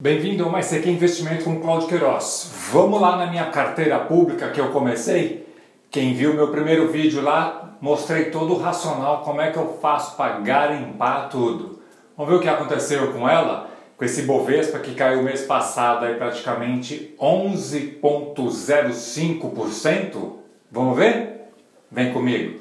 Bem-vindo ao Mais CQ Investimento com Cláudio Queiroz. Vamos lá na minha carteira pública que eu comecei? Quem viu meu primeiro vídeo lá, mostrei todo o racional, como é que eu faço para garimpar tudo. Vamos ver o que aconteceu com ela? Com esse Bovespa que caiu mês passado aí praticamente 11,05%. Vamos ver? Vem comigo.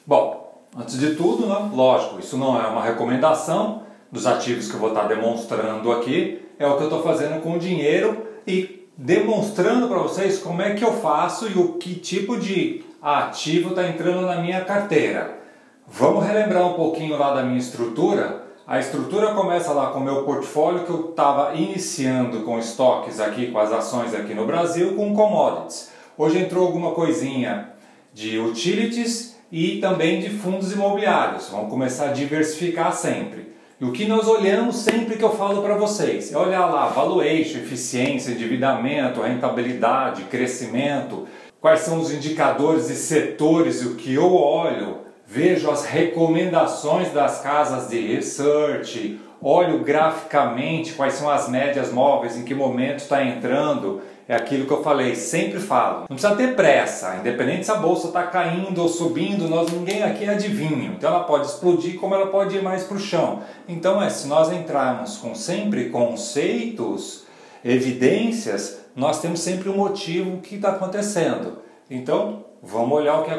Bom, antes de tudo, né, lógico, isso não é uma recomendação dos ativos que eu vou estar demonstrando aqui, é o que eu estou fazendo com o dinheiro e demonstrando para vocês como é que eu faço e o que tipo de ativo está entrando na minha carteira. Vamos relembrar um pouquinho lá da minha estrutura. A estrutura começa lá com o meu portfólio que eu estava iniciando com estoques aqui, com as ações aqui no Brasil, com commodities. Hoje entrou alguma coisinha de utilities e também de fundos imobiliários. Vamos começar a diversificar sempre. E o que nós olhamos sempre que eu falo para vocês é olhar lá valuation, eficiência, endividamento, rentabilidade, crescimento, quais são os indicadores e setores, o que eu olho, vejo as recomendações das casas de research, olho graficamente quais são as médias móveis, em que momento está entrando. É aquilo que eu falei, sempre falo. Não precisa ter pressa, independente se a bolsa está caindo ou subindo, ninguém aqui é adivinho. Então ela pode explodir como ela pode ir mais para o chão. Então se nós entrarmos com sempre conceitos, evidências, nós temos sempre um motivo que está acontecendo. Então vamos olhar o que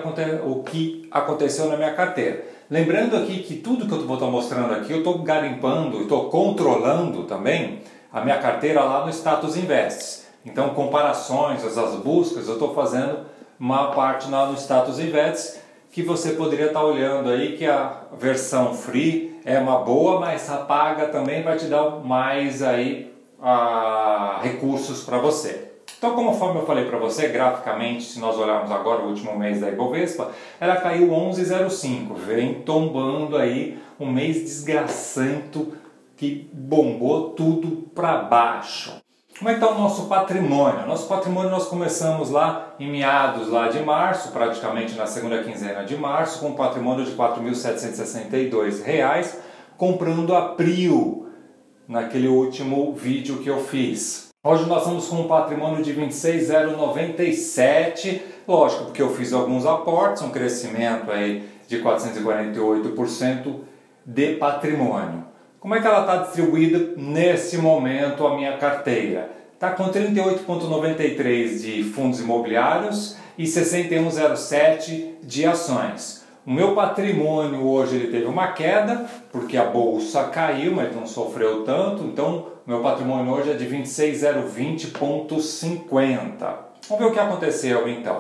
aconteceu na minha carteira. Lembrando aqui que tudo que eu vou estar mostrando aqui, eu estou garimpando, estou controlando também a minha carteira lá no Status Invests. Então, comparações, as buscas, eu estou fazendo uma parte lá no Status Invests que você poderia estar olhando aí que a versão free é uma boa, mas a paga também vai te dar mais aí recursos para você. Então, conforme eu falei para você, graficamente, se nós olharmos agora o último mês da Ibovespa, ela caiu 11,05, vem tombando aí um mês desgraçando que bombou tudo para baixo. Como é que está o nosso patrimônio? Nosso patrimônio nós começamos lá em meados lá de março, praticamente na segunda quinzena de março, com um patrimônio de R$ 4.762, comprando a Prio, naquele último vídeo que eu fiz. Hoje nós estamos com um patrimônio de 26.097, lógico, porque eu fiz alguns aportes, um crescimento aí de 448% de patrimônio. Como é que ela está distribuída nesse momento a minha carteira? Está com 38,93 de fundos imobiliários e 61,07 de ações. O meu patrimônio hoje ele teve uma queda, porque a bolsa caiu, mas não sofreu tanto, então o meu patrimônio hoje é de 26.020,50. Vamos ver o que aconteceu então.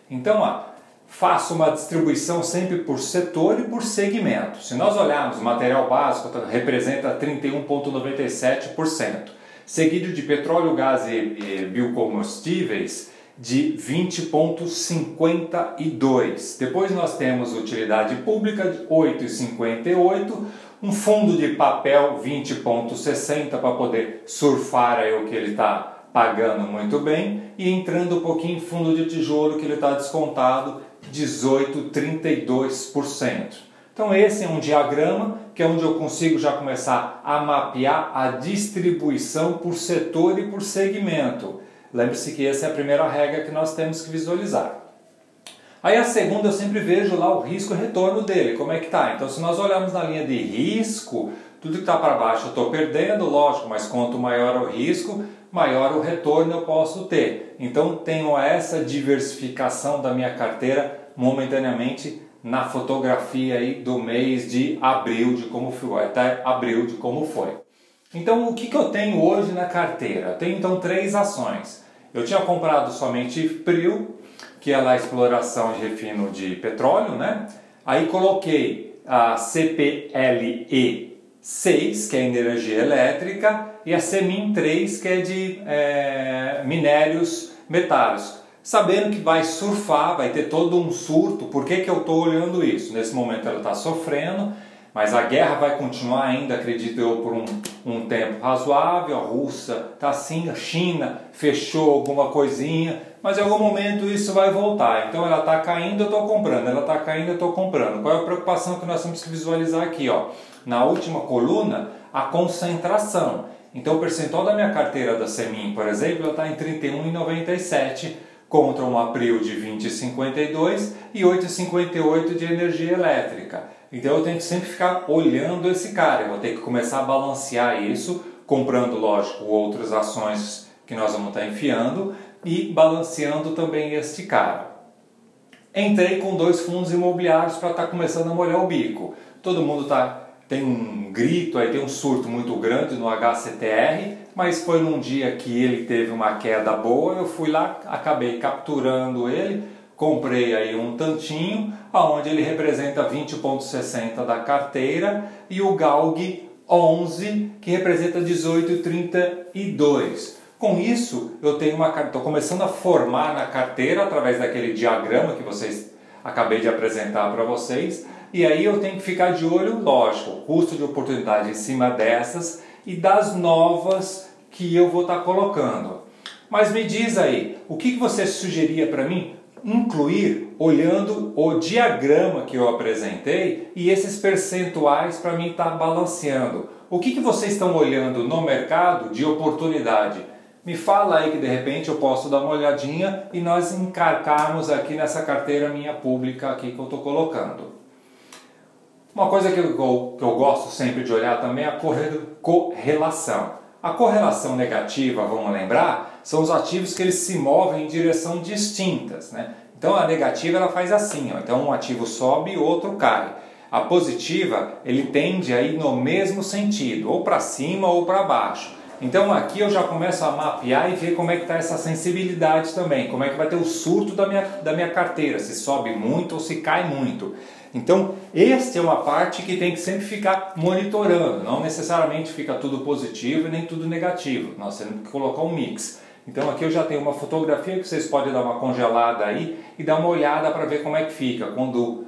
Então, faço uma distribuição sempre por setor e por segmento. Se nós olharmos, o material básico representa 31,97%, seguido de petróleo, gás e biocombustíveis de 20,52%. Depois nós temos utilidade pública de 8,58%, um fundo de papel 20,60% para poder surfar aí o que ele está pagando muito bem, e entrando um pouquinho em fundo de tijolo que ele está descontado 18,32%. Então esse é um diagrama que é onde eu consigo já começar a mapear a distribuição por setor e por segmento. Lembre-se que essa é a primeira regra que nós temos que visualizar. Aí a segunda eu sempre vejo lá o risco e retorno dele, como é que está. Então se nós olharmos na linha de risco, tudo que está para baixo eu estou perdendo, lógico, mas quanto maior o risco, maior o retorno eu posso ter. Então tenho essa diversificação da minha carteira momentaneamente na fotografia aí do mês de abril, de como foi, até abril de como foi. Então o que eu tenho hoje na carteira? Eu tenho então 3 ações. Eu tinha comprado somente Prio, que é lá a exploração e refino de petróleo, né? Aí coloquei a CPLE 6, que é energia elétrica, e a CEMIN 3, que é de minérios metálicos. Sabendo que vai surfar, vai ter todo um surto. Por que eu estou olhando isso? Nesse momento ela está sofrendo, Mas a guerra vai continuar ainda, acredito eu, por um tempo razoável. A Rússia está assim, a China fechou alguma coisinha, mas em algum momento isso vai voltar. Então ela está caindo, eu estou comprando, ela está caindo, eu estou comprando. Qual é a preocupação que nós temos que visualizar aqui? Ó? Na última coluna, a concentração. Então o percentual da minha carteira da Semin, por exemplo, está em 31,97 contra um abril de 20,52 e 8,58 de energia elétrica. Então eu tenho que sempre ficar olhando esse cara, eu vou ter que começar a balancear isso, comprando, lógico, outras ações que nós vamos estar enfiando e balanceando também este cara. Entrei com 2 fundos imobiliários para estar começando a molhar o bico. Todo mundo tem um grito, aí tem um surto muito grande no HCTR, mas foi num dia que ele teve uma queda boa, eu fui lá, acabei capturando ele, comprei aí um tantinho, onde ele representa 20,60 da carteira, e o GALG 11, que representa 18,32. Com isso, eu tenho estou começando a formar na carteira através daquele diagrama que acabei de apresentar para vocês, e aí eu tenho que ficar de olho, lógico, custo de oportunidade em cima dessas e das novas que eu vou estar colocando. Mas me diz aí, o que você sugeria para mim incluir olhando o diagrama que eu apresentei e esses percentuais para mim estar balanceando? O que vocês estão olhando no mercado de oportunidade? Me fala aí que de repente eu posso dar uma olhadinha e nós encarcarmos aqui nessa carteira minha pública aqui que eu estou colocando. Uma coisa que eu gosto sempre de olhar também é a correlação. A correlação negativa, vamos lembrar, são os ativos que eles se movem em direção distintas, né? Então a negativa ela faz assim, ó. Então um ativo sobe e outro cai. A positiva ele tende a ir no mesmo sentido, ou para cima ou para baixo. Então aqui eu já começo a mapear e ver como é que está essa sensibilidade também, como é que vai ter o surto da minha carteira, se sobe muito ou se cai muito. Então, esta é uma parte que tem que sempre ficar monitorando, não necessariamente fica tudo positivo e nem tudo negativo, nós temos que colocar um mix. Então aqui eu já tenho uma fotografia que vocês podem dar uma congelada aí e dar uma olhada para ver como é que fica. Quando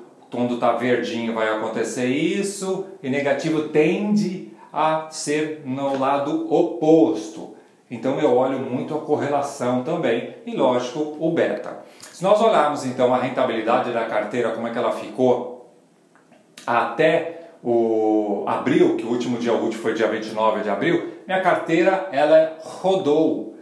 está verdinho vai acontecer isso, e negativo tende a ser no lado oposto. Então eu olho muito a correlação também e, lógico, o beta. Se nós olharmos então a rentabilidade da carteira, como é que ela ficou até o abril, que o último dia útil foi dia 29 de abril, minha carteira ela rodou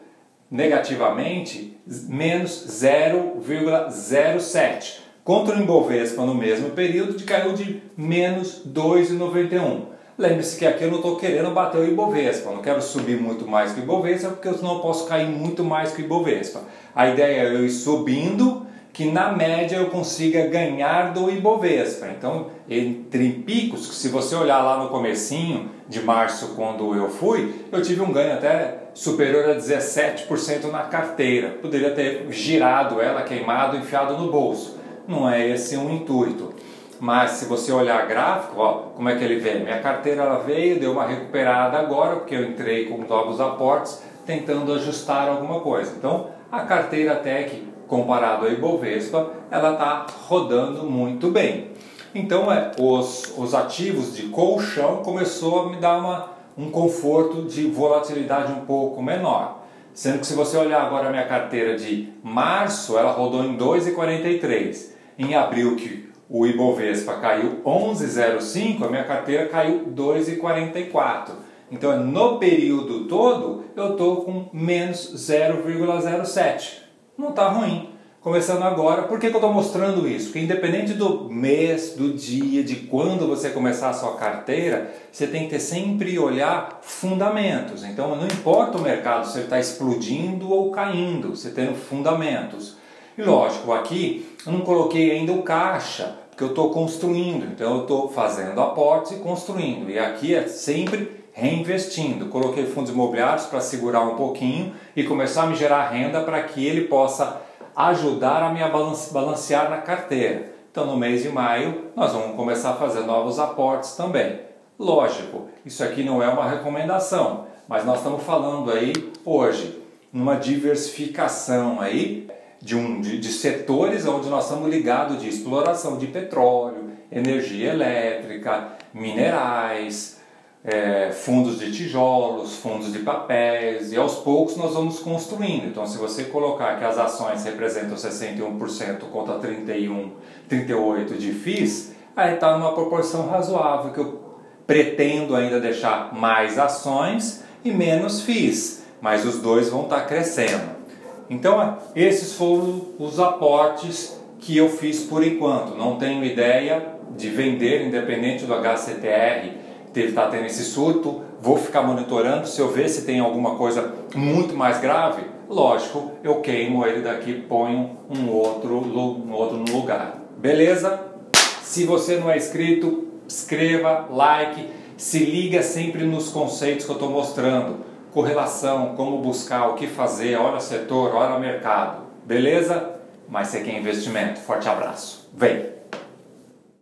negativamente menos 0,07 contra o Ibovespa no mesmo período caiu de menos 2,91. Lembre-se que aqui eu não estou querendo bater o Ibovespa, eu não quero subir muito mais que o Ibovespa, porque senão eu posso cair muito mais que o Ibovespa. A ideia é eu ir subindo, que na média eu consiga ganhar do Ibovespa. Então, entre picos, se você olhar lá no comecinho de março, quando eu fui, eu tive um ganho até superior a 17% na carteira. Poderia ter girado ela, queimado, enfiado no bolso. Não é esse um intuito. Mas se você olhar gráfico, ó, como é que ele vem? Minha carteira ela veio, deu uma recuperada agora, porque eu entrei com novos aportes, tentando ajustar alguma coisa. Então, a carteira até que, comparado ao Ibovespa, ela está rodando muito bem. Então, os ativos de colchão começou a me dar um conforto de volatilidade um pouco menor. Sendo que se você olhar agora a minha carteira de março, ela rodou em 2,43. Em abril, que o Ibovespa caiu 11,05, a minha carteira caiu 2,44. Então, no período todo, eu estou com menos 0,07. Não está ruim. Começando agora, por que eu estou mostrando isso? Porque independente do mês, do dia, de quando você começar a sua carteira, você tem que ter sempre olhar fundamentos. Então não importa o mercado se ele está explodindo ou caindo, você tendo fundamentos. E lógico, aqui eu não coloquei ainda o caixa, porque eu estou construindo. Então eu estou fazendo aportes e construindo. E aqui é sempre reinvestindo. Coloquei fundos imobiliários para segurar um pouquinho e começar a me gerar renda para que ele possa ajudar a me balancear na carteira. Então no mês de maio nós vamos começar a fazer novos aportes também. Lógico, isso aqui não é uma recomendação, mas nós estamos falando aí hoje numa diversificação aí de setores onde nós estamos ligados de exploração de petróleo, energia elétrica, minerais, fundos de tijolos, fundos de papéis, e aos poucos nós vamos construindo. Então, se você colocar que as ações representam 61% contra 38% de FIIs, aí está numa proporção razoável, que eu pretendo ainda deixar mais ações e menos FIIs, mas os dois vão estar crescendo. Então, esses foram os aportes que eu fiz por enquanto. Não tenho ideia de vender, independente do HCTR está tendo esse surto. Vou ficar monitorando. Se eu ver se tem alguma coisa muito mais grave, lógico, eu queimo ele daqui e ponho um outro no lugar. Beleza? Se você não é inscrito, inscreva, like, se liga sempre nos conceitos que eu estou mostrando. Correlação, como buscar, o que fazer, hora setor, hora mercado. Beleza? Mas você quer investimento. Forte abraço. Vem!